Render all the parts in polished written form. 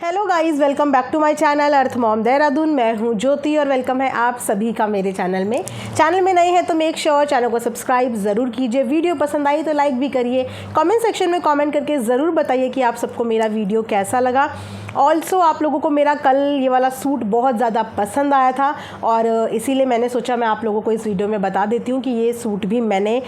Hello guys, welcome back to my channel earth mom Dehradun. मैं हूं ज्योति और वेलकम है आप सभी का मेरे चैनल में नए हैं तो मेक श्योर चैनल को सब्सक्राइब ज़रूर कीजिए। वीडियो पसंद आई तो लाइक भी करिए। कमेंट सेक्शन में कमेंट करके ज़रूर बताइए कि आप सबको मेरा वीडियो कैसा लगा। ऑल्सो आप लोगों को मेरा कल ये वाला सूट बहुत ज़्यादा पसंद आया था और इसीलिए मैंने सोचा मैं आप लोगों को इस वीडियो में बता देती हूँ कि ये सूट भी मैंने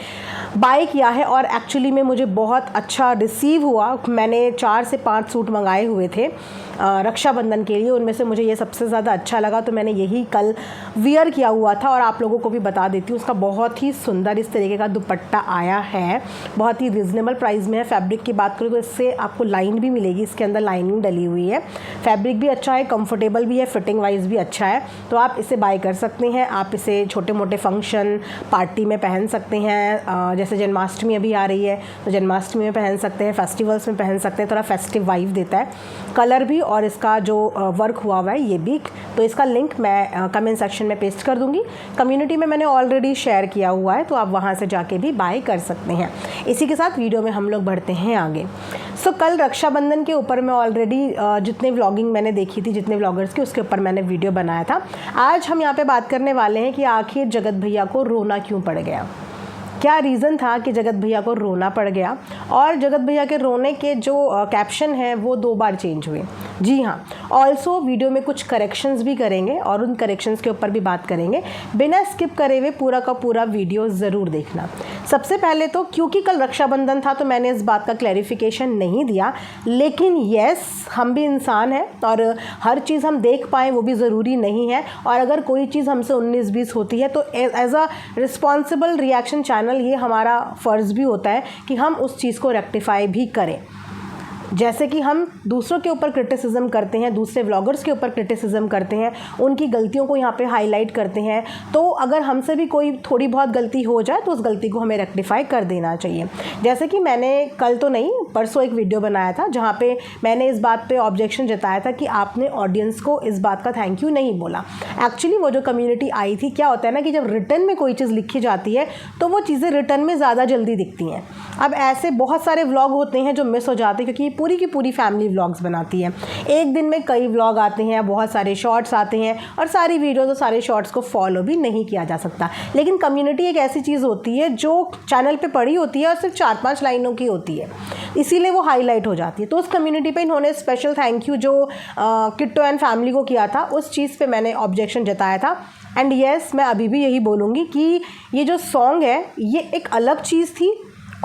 बाय किया है और एक्चुअली में मुझे बहुत अच्छा रिसीव हुआ। मैंने 4 से 5 सूट मंगाए हुए थे रक्षाबंधन के लिए, उनमें से मुझे ये सबसे ज़्यादा अच्छा लगा तो मैंने यही कल वियर किया हुआ था और आप लोगों को भी बता देती हूँ। उसका बहुत ही सुंदर इस तरीके का दुपट्टा आया है, बहुत ही रिजनेबल प्राइस में है। फैब्रिक की बात करूँ तो इससे आपको लाइन भी मिलेगी, इसके अंदर लाइनिंग डली हुई है। फैब्रिक भी अच्छा है, कंफर्टेबल भी है, फिटिंग वाइज भी अच्छा है, तो आप इसे बाय कर सकते हैं। आप इसे छोटे मोटे फंक्शन पार्टी में पहन सकते हैं, जैसे जन्माष्टमी अभी आ रही है तो जन्माष्टमी में पहन सकते हैं, फेस्टिवल्स में पहन सकते हैं। थोड़ा फेस्टिव वाइब देता है कलर भी और इसका जो वर्क हुआ हुआ है ये भी। तो इसका लिंक मैं कमेंट सेक्शन में पेस्ट कर दूंगी। कम्युनिटी में मैंने ऑलरेडी शेयर किया हुआ है तो आप वहां से जाके भी बाय कर सकते हैं। इसी के साथ वीडियो में हम लोग बढ़ते हैं आगे। सो कल रक्षाबंधन के ऊपर मैं ऑलरेडी जितने व्लॉगिंग मैंने देखी थी, जितने व्लॉगर्स की, उसके ऊपर मैंने वीडियो बनाया था। आज हम यहाँ पे बात करने वाले हैं कि आखिर जगत भैया को रोना क्यों पड़ गया, क्या रीज़न था कि जगत भैया को रोना पड़ गया। और जगत भैया के रोने के जो कैप्शन हैं वो 2 बार चेंज हुए। जी हाँ, ऑल्सो वीडियो में कुछ करेक्शंस भी करेंगे और उन करेक्शंस के ऊपर भी बात करेंगे। बिना स्किप करे हुए पूरा का पूरा वीडियो ज़रूर देखना। सबसे पहले तो क्योंकि कल रक्षाबंधन था तो मैंने इस बात का क्लैरिफिकेशन नहीं दिया, लेकिन येस, हम भी इंसान हैं और हर चीज़ हम देख पाएँ वो भी ज़रूरी नहीं है। और अगर कोई चीज़ हमसे 19-20 होती है तो as a responsible reaction channel ये हमारा फ़र्ज़ भी होता है कि हम उस चीज़ को रेक्टिफाई भी करें। जैसे कि हम दूसरों के ऊपर क्रिटिसिज्म करते हैं, दूसरे व्लॉगर्स के ऊपर क्रिटिसिज्म करते हैं, उनकी गलतियों को यहाँ पे हाईलाइट करते हैं, तो अगर हमसे भी कोई थोड़ी बहुत गलती हो जाए तो उस गलती को हमें रेक्टिफाई कर देना चाहिए। जैसे कि मैंने कल तो नहीं, परसों एक वीडियो बनाया था जहाँ पे मैंने इस बात पे ऑब्जेक्शन जताया था कि आपने ऑडियंस को इस बात का थैंक यू नहीं बोला। एक्चुअली वो जो कम्युनिटी आई थी, क्या होता है ना कि जब रिटर्न में कोई चीज़ लिखी जाती है तो वो चीज़ें रिटर्न में ज़्यादा जल्दी दिखती हैं। अब ऐसे बहुत सारे व्लॉग होते हैं जो मिस हो जाते हैं क्योंकि पूरी की पूरी फैमिली व्लॉग्स बनाती है। एक दिन में कई व्लॉग आते हैं, बहुत सारे शॉर्ट्स आते हैं और सारी वीडियोज़ और सारे शॉर्ट्स को फॉलो भी नहीं किया जा सकता। लेकिन कम्युनिटी एक ऐसी चीज़ होती है जो चैनल पे पड़ी होती है और सिर्फ 4-5 लाइनों की होती है, इसीलिए वो हाईलाइट हो जाती है। तो उस कम्युनिटी पे इन्होंने स्पेशल थैंक यू जो किट्टो एंड फैमिली को किया था, उस चीज़ पे मैंने ऑब्जेक्शन जताया था। एंड येस, मैं अभी भी यही बोलूँगी कि ये जो सॉन्ग है ये एक अलग चीज़ थी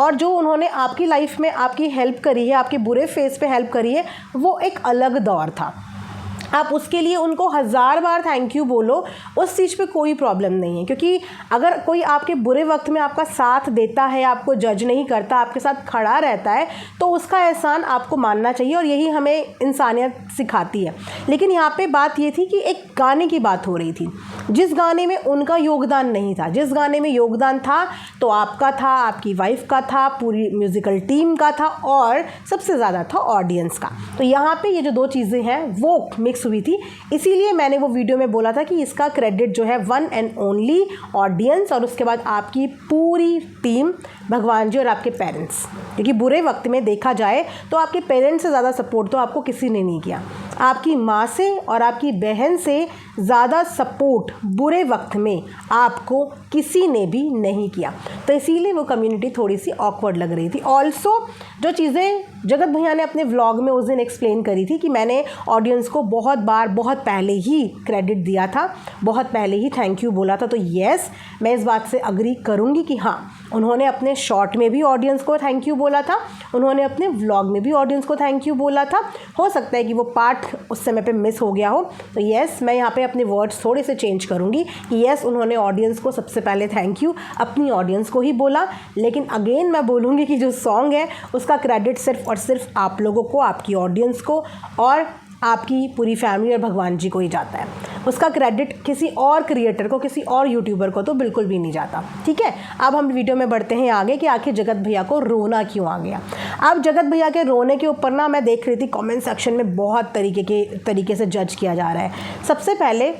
और जो उन्होंने आपकी लाइफ में आपकी हेल्प करी है, आपके बुरे फेस पे हेल्प करी है, वो एक अलग दौर था। आप उसके लिए उनको 1000 बार थैंक यू बोलो, उस चीज़ पे कोई प्रॉब्लम नहीं है। क्योंकि अगर कोई आपके बुरे वक्त में आपका साथ देता है, आपको जज नहीं करता, आपके साथ खड़ा रहता है, तो उसका एहसान आपको मानना चाहिए और यही हमें इंसानियत सिखाती है। लेकिन यहाँ पे बात ये थी कि एक गाने की बात हो रही थी, जिस गाने में उनका योगदान नहीं था। जिस गाने में योगदान था तो आपका था, आपकी वाइफ का था, पूरी म्यूज़िकल टीम का था और सबसे ज़्यादा था ऑडियंस का। तो यहाँ पे ये जो 2 चीज़ें हैं वो मिक्स हुई थी, इसीलिए मैंने वो वीडियो में बोला था कि इसका क्रेडिट जो है 1 एंड ओनली ऑडियंस और उसके बाद आपकी पूरी टीम, भगवान जी और आपके पेरेंट्स। क्योंकि बुरे वक्त में देखा जाए तो आपके पेरेंट्स से ज़्यादा सपोर्ट तो आपको किसी ने नहीं किया। आपकी माँ से और आपकी बहन से ज़्यादा सपोर्ट बुरे वक्त में आपको किसी ने भी नहीं किया। तो इसीलिए वो कम्युनिटी थोड़ी सी ऑकवर्ड लग रही थी। ऑल्सो जो चीज़ें जगत भैया ने अपने व्लॉग में उस दिन एक्सप्लेन करी थी कि मैंने ऑडियंस को बहुत बार, बहुत पहले ही क्रेडिट दिया था, बहुत पहले ही थैंक यू बोला था। तो येस, मैं इस बात से अग्री करूँगी कि हाँ, उन्होंने अपने शॉर्ट में भी ऑडियंस को थैंक यू बोला था, उन्होंने अपने व्लॉग में भी ऑडियंस को थैंक यू बोला था। हो सकता है कि वो पार्ट उस समय पे मिस हो गया हो। तो येस, मैं यहाँ पे अपने वर्ड्स थोड़े से चेंज करूँगी कि येस, उन्होंने ऑडियंस को सबसे पहले थैंक यू अपनी ऑडियंस को ही बोला। लेकिन अगेन मैं बोलूँगी कि जो सॉन्ग है उसका क्रेडिट सिर्फ और सिर्फ आप लोगों को, आपकी ऑडियंस को और आपकी पूरी फैमिली और भगवान जी को ही जाता है। उसका क्रेडिट किसी और क्रिएटर को, किसी और यूट्यूबर को तो बिल्कुल भी नहीं जाता। ठीक है, अब हम वीडियो में बढ़ते हैं आगे कि आखिर जगत भैया को रोना क्यों आ गया। अब जगत भैया के रोने के ऊपर ना मैं देख रही थी कमेंट सेक्शन में बहुत तरीके से जज किया जा रहा है। सबसे पहले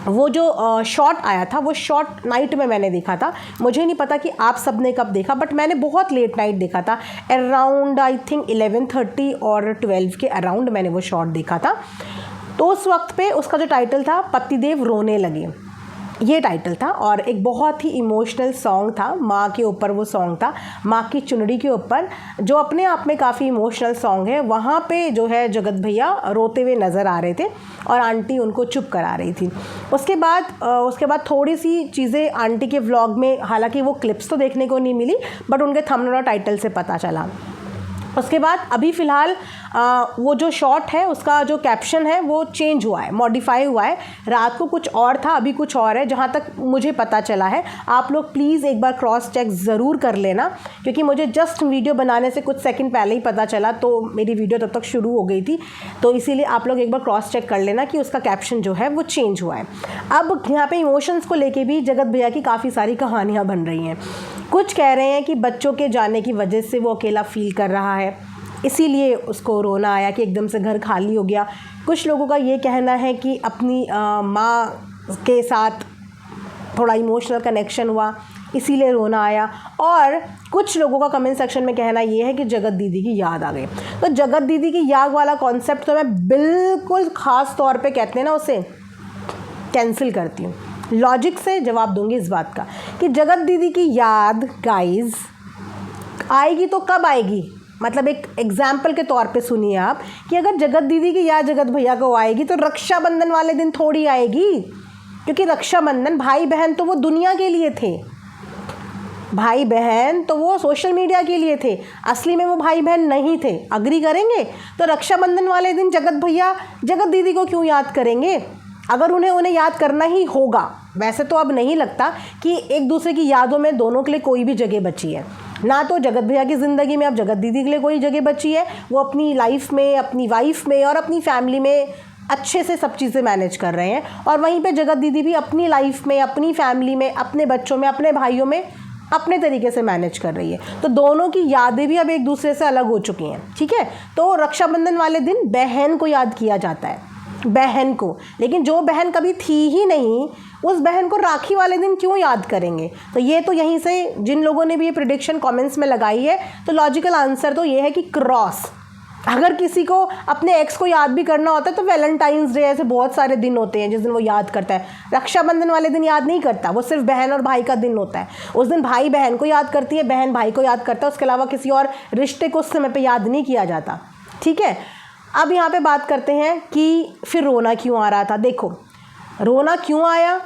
वो जो शॉट आया था वो शॉट नाइट में मैंने देखा था। मुझे नहीं पता कि आप सब ने कब देखा, बट मैंने बहुत लेट नाइट देखा था, अराउंड आई थिंक 11:30 और 12 के अराउंड मैंने वो शॉट देखा था। तो उस वक्त पे उसका जो टाइटल था पतिदेव रोने लगे, ये टाइटल था, और एक बहुत ही इमोशनल सॉन्ग था, माँ के ऊपर वो सॉन्ग था, माँ की चुनरी के ऊपर, जो अपने आप में काफ़ी इमोशनल सॉन्ग है। वहाँ पे जो है जगत भैया रोते हुए नज़र आ रहे थे और आंटी उनको चुप करा रही थी। उसके बाद थोड़ी सी चीज़ें आंटी के व्लॉग में, हालांकि वो क्लिप्स तो देखने को नहीं मिली, बट उनके थंबनेल और टाइटल से पता चला। उसके बाद अभी फ़िलहाल वो जो शॉट है उसका जो कैप्शन है वो चेंज हुआ है, मॉडिफाई हुआ है। रात को कुछ और था, अभी कुछ और है, जहाँ तक मुझे पता चला है। आप लोग प्लीज़ एक बार क्रॉस चेक ज़रूर कर लेना, क्योंकि मुझे जस्ट वीडियो बनाने से कुछ सेकंड पहले ही पता चला, तो मेरी वीडियो तब तक शुरू हो गई थी, तो इसीलिए आप लोग एक बार क्रॉस चेक कर लेना कि उसका कैप्शन जो है वो चेंज हुआ है। अब यहाँ पर इमोशंस को लेके भी जगत भैया की काफ़ी सारी कहानियाँ बन रही हैं। कुछ कह रहे हैं कि बच्चों के जाने की वजह से वो अकेला फील कर रहा है, इसीलिए उसको रोना आया कि एकदम से घर खाली हो गया। कुछ लोगों का ये कहना है कि अपनी माँ के साथ थोड़ा इमोशनल कनेक्शन हुआ, इसीलिए रोना आया। और कुछ लोगों का कमेंट सेक्शन में कहना ये है कि जगत दीदी की याद आ गई। तो जगत दीदी की याद वाला कॉन्सेप्ट तो मैं बिल्कुल ख़ास तौर पे कहते हैं ना, उसे कैंसिल करती हूँ। लॉजिक से जवाब दूंगी इस बात का कि जगत दीदी की याद गाइस आएगी तो कब आएगी, मतलब एक एग्जाम्पल के तौर पे सुनिए आप, कि अगर जगत दीदी की याद जगत भैया को आएगी तो रक्षाबंधन वाले दिन थोड़ी आएगी, क्योंकि रक्षाबंधन भाई बहन तो वो दुनिया के लिए थे, भाई बहन तो वो सोशल मीडिया के लिए थे, असली में वो भाई बहन नहीं थे। अग्री करेंगे? तो रक्षाबंधन वाले दिन जगत भैया जगत दीदी को क्यों याद करेंगे, अगर उन्हें याद करना ही होगा। वैसे तो अब नहीं लगता कि एक दूसरे की यादों में दोनों के लिए कोई भी जगह बची है, ना तो जगत भैया की ज़िंदगी में अब जगत दीदी के लिए कोई जगह बची है। वो अपनी लाइफ में, अपनी वाइफ में और अपनी फैमिली में अच्छे से सब चीज़ें मैनेज कर रहे हैं, और वहीं पे जगत दीदी भी अपनी लाइफ में, अपनी फैमिली में, अपने बच्चों में, अपने भाइयों में अपने तरीके से मैनेज कर रही है। तो दोनों की यादें भी अब एक दूसरे से अलग हो चुकी हैं, ठीक है। तो रक्षाबंधन वाले दिन बहन को याद किया जाता है, बहन को, लेकिन जो बहन कभी थी ही नहीं उस बहन को राखी वाले दिन क्यों याद करेंगे। तो ये तो यहीं से जिन लोगों ने भी ये प्रेडिक्शन कमेंट्स में लगाई है, तो लॉजिकल आंसर तो ये है कि क्रॉस। अगर किसी को अपने एक्स को याद भी करना होता है तो वैलेंटाइंस डे, ऐसे बहुत सारे दिन होते हैं जिस दिन वो याद करता है। रक्षाबंधन वाले दिन याद नहीं करता, वो सिर्फ बहन और भाई का दिन होता है। उस दिन भाई बहन को याद करती है, बहन भाई को याद करता है, उसके अलावा किसी और रिश्ते को उस समय पर याद नहीं किया जाता, ठीक है। अब यहाँ पे बात करते हैं कि फिर रोना क्यों आ रहा था। देखो, रोना क्यों आया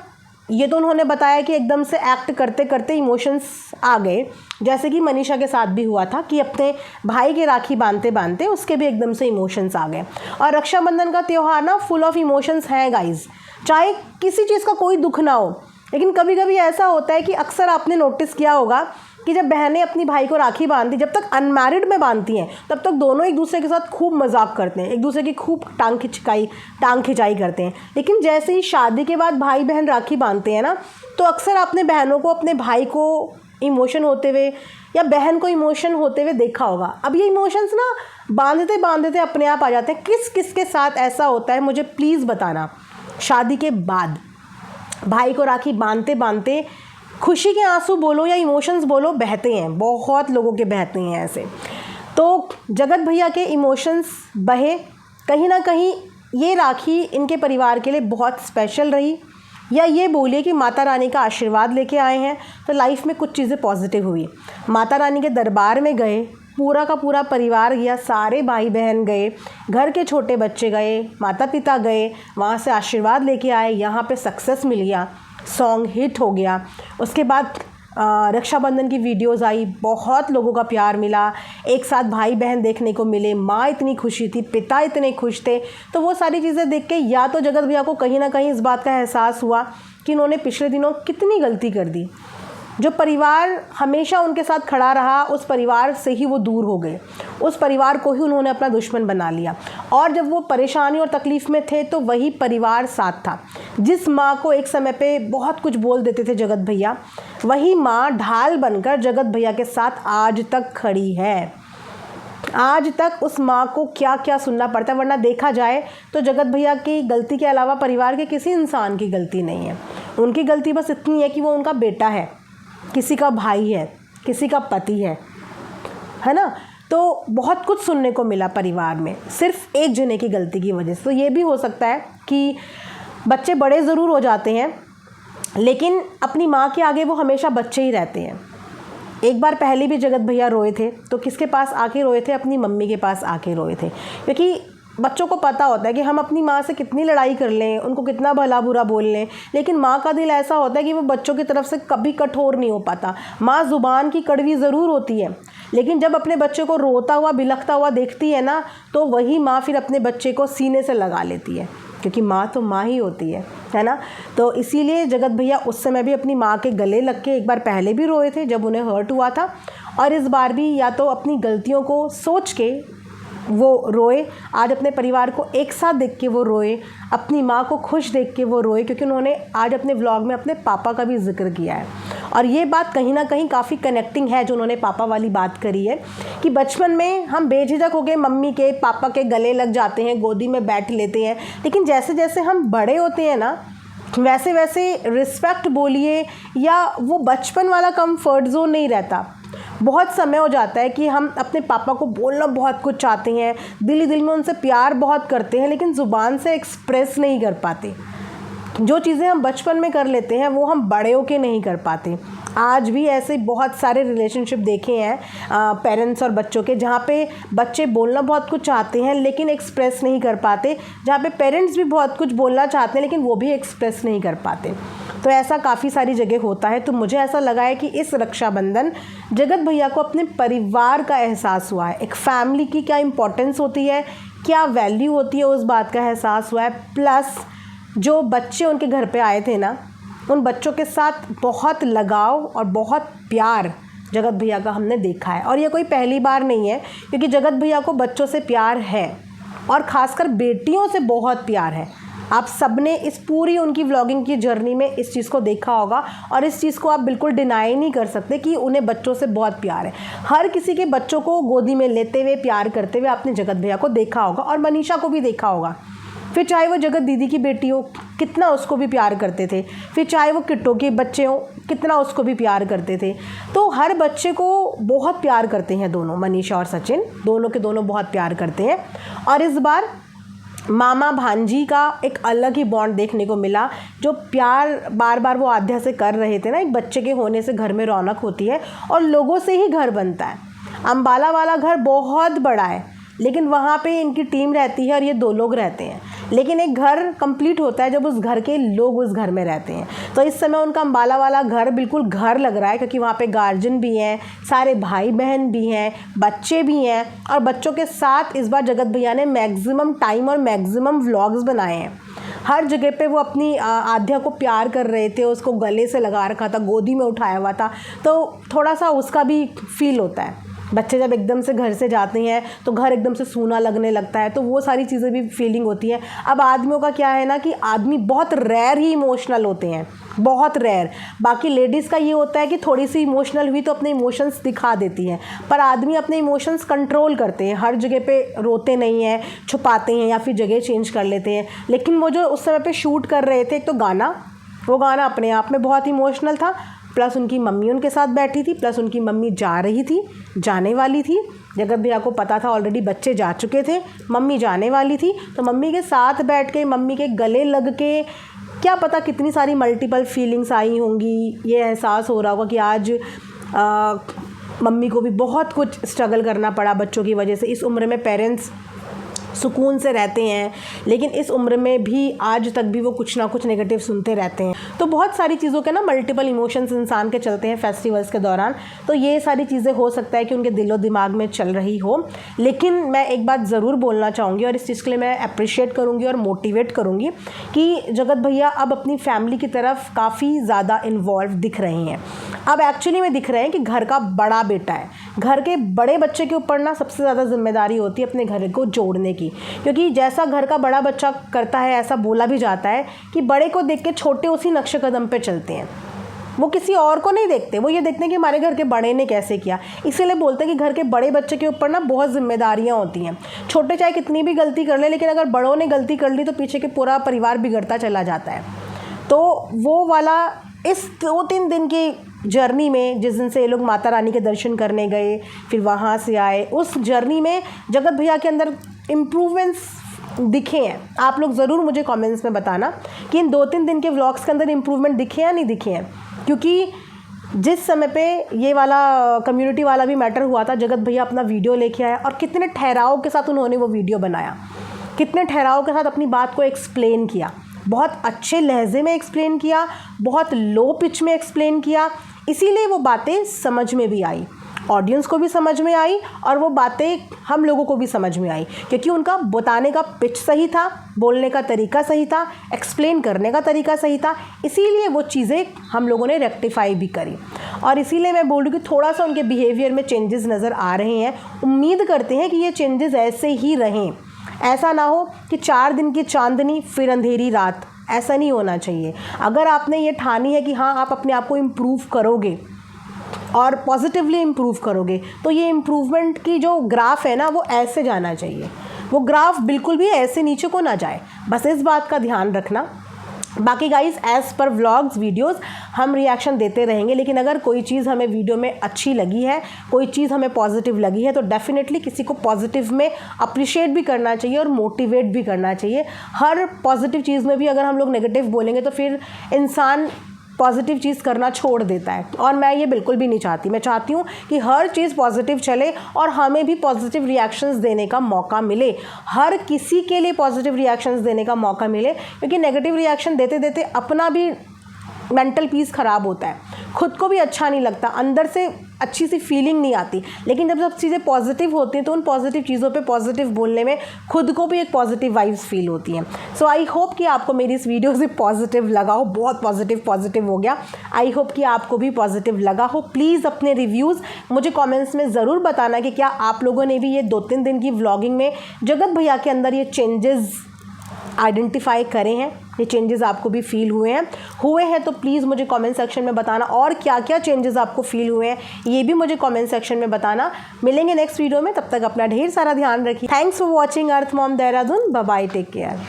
ये तो उन्होंने बताया कि एकदम से एक्ट करते करते इमोशंस आ गए, जैसे कि मनीषा के साथ भी हुआ था कि अपने भाई के राखी बांधते बांधते उसके भी एकदम से इमोशंस आ गए। और रक्षाबंधन का त्यौहार ना फुल ऑफ इमोशंस है गाइज, चाहे किसी चीज़ का कोई दुख ना हो, लेकिन कभी कभी ऐसा होता है कि अक्सर आपने नोटिस किया होगा कि जब बहनें अपनी भाई को राखी बांधती, जब तक अनमैरिड में बांधती हैं तब तक दोनों एक दूसरे के साथ खूब मजाक करते हैं, एक दूसरे की खूब टांग खिंचाई करते हैं। लेकिन जैसे ही शादी के बाद भाई बहन राखी बांधते हैं ना, तो अक्सर आपने बहनों को अपने भाई को इमोशन होते हुए या बहन को इमोशन होते हुए देखा होगा। अब ये इमोशंस ना बांधते बांधते अपने आप आ जाते हैं। किस किस के साथ ऐसा होता है मुझे प्लीज़ बताना। शादी के बाद भाई को राखी बांधते बांधते खुशी के आंसू बोलो या इमोशंस बोलो बहते हैं, बहुत लोगों के बहते हैं ऐसे। तो जगत भैया के इमोशंस बहे, कहीं ना कहीं ये राखी इनके परिवार के लिए बहुत स्पेशल रही, या ये बोलिए कि माता रानी का आशीर्वाद लेके आए हैं, तो लाइफ में कुछ चीज़ें पॉजिटिव हुई। माता रानी के दरबार में गए, पूरा का पूरा परिवार गया, सारे भाई बहन गए, घर के छोटे बच्चे गए, माता पिता गए, वहाँ से आशीर्वाद लेके आए, यहाँ पे सक्सेस मिल गया, सॉन्ग हिट हो गया। उसके बाद रक्षाबंधन की वीडियोस आई, बहुत लोगों का प्यार मिला, एक साथ भाई बहन देखने को मिले, माँ इतनी खुशी थी, पिता इतने खुश थे। तो वो सारी चीज़ें देख के या तो जगत भैया को कहीं ना कहीं इस बात का एहसास हुआ कि उन्होंने पिछले दिनों कितनी गलती कर दी। जो परिवार हमेशा उनके साथ खड़ा रहा, उस परिवार से ही वो दूर हो गए, उस परिवार को ही उन्होंने अपना दुश्मन बना लिया। और जब वो परेशानी और तकलीफ़ में थे तो वही परिवार साथ था। जिस माँ को एक समय पे बहुत कुछ बोल देते थे जगत भैया, वही माँ ढाल बनकर जगत भैया के साथ आज तक खड़ी है। आज तक उस माँ को क्या क्या सुनना पड़ता है। वरना देखा जाए तो जगत भैया की गलती के अलावा परिवार के किसी इंसान की गलती नहीं है। उनकी गलती बस इतनी है कि वो उनका बेटा है, किसी का भाई है, किसी का पति है ना। तो बहुत कुछ सुनने को मिला परिवार में सिर्फ एक जने की गलती की वजह से। तो ये भी हो सकता है कि बच्चे बड़े ज़रूर हो जाते हैं, लेकिन अपनी माँ के आगे वो हमेशा बच्चे ही रहते हैं। एक बार पहले भी जगत भैया रोए थे, तो किसके पास आके रोए थे? अपनी मम्मी के पास आके रोए थे। क्योंकि बच्चों को पता होता है कि हम अपनी माँ से कितनी लड़ाई कर लें, उनको कितना भला बुरा बोल लें, लेकिन माँ का दिल ऐसा होता है कि वो बच्चों की तरफ से कभी कठोर नहीं हो पाता। माँ ज़ुबान की कड़वी ज़रूर होती है, लेकिन जब अपने बच्चे को रोता हुआ बिलखता हुआ देखती है ना, तो वही माँ फिर अपने बच्चे को सीने से लगा लेती है, क्योंकि माँ तो माँ ही होती है ना। तो इसीलिए जगत भैया उस समय भी अपनी माँ के गले लग के एक बार पहले भी रोए थे जब उन्हें हर्ट हुआ था, और इस बार भी या तो अपनी गलतियों को सोच के वो रोए, आज अपने परिवार को एक साथ देख के वो रोए, अपनी माँ को खुश देख के वो रोए, क्योंकि उन्होंने आज अपने व्लॉग में अपने पापा का भी जिक्र किया है। और ये बात कहीं ना कहीं काफ़ी कनेक्टिंग है जो उन्होंने पापा वाली बात करी है कि बचपन में हम बेझिझक हो के मम्मी के पापा के गले लग जाते हैं, गोदी में बैठ लेते हैं, लेकिन जैसे जैसे हम बड़े होते हैं ना, वैसे वैसे रिस्पेक्ट बोलिए या वो बचपन वाला कंफर्ट जोन नहीं रहता। बहुत समय हो जाता है कि हम अपने पापा को बोलना बहुत कुछ चाहते हैं, दिल ही दिल में उनसे प्यार बहुत करते हैं, लेकिन ज़ुबान से एक्सप्रेस नहीं कर पाते। जो चीज़ें हम बचपन में कर लेते हैं वो हम बड़े होके नहीं कर पाते। आज भी ऐसे बहुत सारे रिलेशनशिप देखे हैं पेरेंट्स और बच्चों के, जहाँ पे बच्चे बोलना बहुत कुछ चाहते हैं लेकिन एक्सप्रेस नहीं कर पाते, जहाँ पे पेरेंट्स भी बहुत कुछ बोलना चाहते हैं लेकिन वो भी एक्सप्रेस नहीं कर पाते। तो ऐसा काफ़ी सारी जगह होता है। तो मुझे ऐसा लगा है कि इस रक्षाबंधन जगत भैया को अपने परिवार का एहसास हुआ है, एक फैमिली की क्या इम्पोर्टेंस होती है, क्या वैल्यू होती है, उस बात का एहसास हुआ है। प्लस जो बच्चे उनके घर पे आए थे ना, उन बच्चों के साथ बहुत लगाव और बहुत प्यार जगत भैया का हमने देखा है। और ये कोई पहली बार नहीं है, क्योंकि जगत भैया को बच्चों से प्यार है और ख़ासकर बेटियों से बहुत प्यार है। आप सबने इस पूरी उनकी व्लॉगिंग की जर्नी में इस चीज़ को देखा होगा, और इस चीज़ को आप बिल्कुल डिनाई नहीं कर सकते कि उन्हें बच्चों से बहुत प्यार है। हर किसी के बच्चों को गोदी में लेते हुए प्यार करते हुए आपने जगत भैया को देखा होगा, और मनीषा को भी देखा होगा। फिर चाहे वो जगत दीदी की बेटी हो, कितना उसको भी प्यार करते थे। फिर चाहे वो किट्टो के बच्चे हों, कितना उसको भी प्यार करते थे। तो हर बच्चे को बहुत प्यार करते हैं दोनों, मनीषा और सचिन दोनों के दोनों बहुत प्यार करते हैं। और इस बार मामा भांजी का एक अलग ही बॉन्ड देखने को मिला। जो प्यार बार बार वो आध्या से कर रहे थे ना, एक बच्चे के होने से घर में रौनक होती है और लोगों से ही घर बनता है। अम्बाला वाला घर बहुत बड़ा है, लेकिन वहाँ पे इनकी टीम रहती है और ये 2 लोग रहते हैं, लेकिन एक घर कंप्लीट होता है जब उस घर के लोग उस घर में रहते हैं। तो इस समय उनका अम्बाला वाला घर बिल्कुल घर लग रहा है, क्योंकि वहाँ पे गार्जियन भी हैं, सारे भाई बहन भी हैं, बच्चे भी हैं। और बच्चों के साथ इस बार जगत भैया ने मैक्सिमम टाइम और मैक्सिमम व्लॉग्स बनाए हैं। हर जगह पे वो अपनी आध्या को प्यार कर रहे थे, उसको गले से लगा रखा था, गोदी में उठाया हुआ था, तो थोड़ा सा उसका भी फील होता है। बच्चे जब एकदम से घर से जाते हैं तो घर एकदम से सूना लगने लगता है, तो वो सारी चीज़ें भी फीलिंग होती है। अब आदमियों का क्या है ना कि आदमी बहुत रेयर ही इमोशनल होते हैं, बहुत रेयर। बाकी लेडीज़ का ये होता है कि थोड़ी सी इमोशनल हुई तो अपने इमोशंस दिखा देती हैं, पर आदमी अपने इमोशंस कंट्रोल करते हैं, हर जगह पे रोते नहीं हैं, छुपाते हैं या फिर जगह चेंज कर लेते हैं। लेकिन वो जो उस समय पे शूट कर रहे थे, एक तो गाना, वो गाना अपने आप में बहुत इमोशनल था, प्लस उनकी मम्मी उनके साथ बैठी थी, प्लस उनकी मम्मी जा रही थी, जाने वाली थी। जगत भैया को पता था ऑलरेडी बच्चे जा चुके थे, मम्मी जाने वाली थी, तो मम्मी के साथ बैठ के मम्मी के गले लग के क्या पता कितनी सारी मल्टीपल फीलिंग्स आई होंगी। ये एहसास हो रहा होगा कि आज मम्मी को भी बहुत कुछ स्ट्रगल करना पड़ा बच्चों की वजह से। इस उम्र में पेरेंट्स सुकून से रहते हैं, लेकिन इस उम्र में भी आज तक भी वो कुछ ना कुछ नेगेटिव सुनते रहते हैं। तो बहुत सारी चीज़ों के ना मल्टीपल इमोशंस इंसान के चलते हैं फेस्टिवल्स के दौरान। तो ये सारी चीज़ें हो सकता है कि उनके दिलो दिमाग में चल रही हो। लेकिन मैं एक बात ज़रूर बोलना चाहूँगी और इस चीज़ के लिए मैं अप्रिशिएट करूँगी और मोटिवेट करूँगी कि जगत भैया अब अपनी फैमिली की तरफ काफ़ी ज़्यादा इन्वॉल्व दिख रहे हैं। अब एक्चुअली में दिख रहे हैं कि घर का बड़ा बेटा है, घर के बड़े बच्चे के ऊपर ना सबसे ज़्यादा जिम्मेदारी होती है अपने घर को जोड़ने की, क्योंकि जैसा घर का बड़ा बच्चा करता है ऐसा बोला भी जाता है कि बड़े को देख के छोटे उसी नक्शे कदम पे चलते हैं। वो किसी और को नहीं देखते, वो ये देखते हैं कि हमारे घर के बड़े ने कैसे किया। इसीलिए बोलते हैं कि घर के बड़े बच्चे के ऊपर ना बहुत जिम्मेदारियाँ होती हैं। छोटे चाहे कितनी भी गलती कर ले, लेकिन अगर बड़ों ने गलती कर ली तो पीछे के पूरा परिवार बिगड़ता चला जाता है। तो वो वाला इस 2-3 दिन की जर्नी में, जिस दिन से ये लोग माता रानी के दर्शन करने गए, फिर वहाँ से आए, उस जर्नी में जगत भैया के अंदर इम्प्रूवमेंट्स दिखे हैं। आप लोग ज़रूर मुझे कमेंट्स में बताना कि इन 2-3 दिन के व्लॉग्स के अंदर इम्प्रूवमेंट दिखे या नहीं दिखे हैं। क्योंकि जिस समय पे ये वाला कम्युनिटी वाला भी मैटर हुआ था, जगत भैया अपना वीडियो लेके आया और कितने ठहराव के साथ उन्होंने वो वीडियो बनाया, कितने ठहराव के साथ अपनी बात को एक्सप्लेन किया, बहुत अच्छे लहजे में एक्सप्लेन किया, बहुत लो पिच में एक्सप्लेन किया। इसीलिए वो बातें समझ में भी आई, ऑडियंस को भी समझ में आई और वो बातें हम लोगों को भी समझ में आई, क्योंकि उनका बताने का पिच सही था, बोलने का तरीका सही था, एक्सप्लेन करने का तरीका सही था। इसीलिए वो चीज़ें हम लोगों ने रेक्टिफाई भी करी और इसीलिए मैं बोल रही हूँ कि थोड़ा सा उनके बिहेवियर में चेंजेस नज़र आ रहे हैं। उम्मीद करते हैं कि ये चेंजेस ऐसे ही रहें, ऐसा ना हो कि 4 दिन की चांदनी फिर अंधेरी रात, ऐसा नहीं होना चाहिए। अगर आपने ये ठानी है कि हाँ आप अपने आप को इम्प्रूव करोगे और पॉजिटिवली इम्प्रूव करोगे, तो ये इम्प्रूवमेंट की जो ग्राफ है ना वो ऐसे जाना चाहिए, वो ग्राफ बिल्कुल भी ऐसे नीचे को ना जाए। बस इस बात का ध्यान रखना। बाकी guys as per vlogs videos हम रिएक्शन देते रहेंगे, लेकिन अगर कोई चीज़ हमें वीडियो में अच्छी लगी है, कोई चीज़ हमें पॉजिटिव लगी है, तो डेफिनेटली किसी को पॉजिटिव में अप्रिशिएट भी करना चाहिए और मोटिवेट भी करना चाहिए। हर पॉजिटिव चीज़ में भी अगर हम लोग नेगेटिव बोलेंगे तो फिर इंसान पॉजिटिव चीज़ करना छोड़ देता है, और मैं ये बिल्कुल भी नहीं चाहती। मैं चाहती हूँ कि हर चीज़ पॉजिटिव चले और हमें भी पॉजिटिव रिएक्शंस देने का मौका मिले, हर किसी के लिए पॉजिटिव रिएक्शंस देने का मौका मिले। क्योंकि नेगेटिव रिएक्शन देते देते अपना भी मेंटल पीस ख़राब होता है, खुद को भी अच्छा नहीं लगता, अंदर से अच्छी सी फीलिंग नहीं आती। लेकिन जब सब चीज़ें पॉजिटिव होती हैं तो उन पॉजिटिव चीज़ों पे पॉजिटिव बोलने में खुद को भी एक पॉजिटिव वाइब्स फील होती हैं। सो आई होप कि आपको मेरी इस वीडियो से पॉजिटिव लगा हो, बहुत पॉजिटिव हो गया। आई होप कि आपको भी पॉजिटिव लगा हो। प्लीज़ अपने रिव्यूज़ मुझे कमेंट्स में ज़रूर बताना कि क्या आप लोगों ने भी ये 2-3 दिन की व्लॉगिंग में जगत भैया के अंदर ये चेंजेस आइडेंटिफाई करे हैं, ये चेंजेस आपको भी फील हुए हैं तो प्लीज़ मुझे कमेंट सेक्शन में बताना। और क्या क्या चेंजेस आपको फील हुए हैं ये भी मुझे कमेंट सेक्शन में बताना। मिलेंगे नेक्स्ट वीडियो में, तब तक अपना ढेर सारा ध्यान रखिए। Thanks for watching earth mom Dehradun. Bye bye, take care.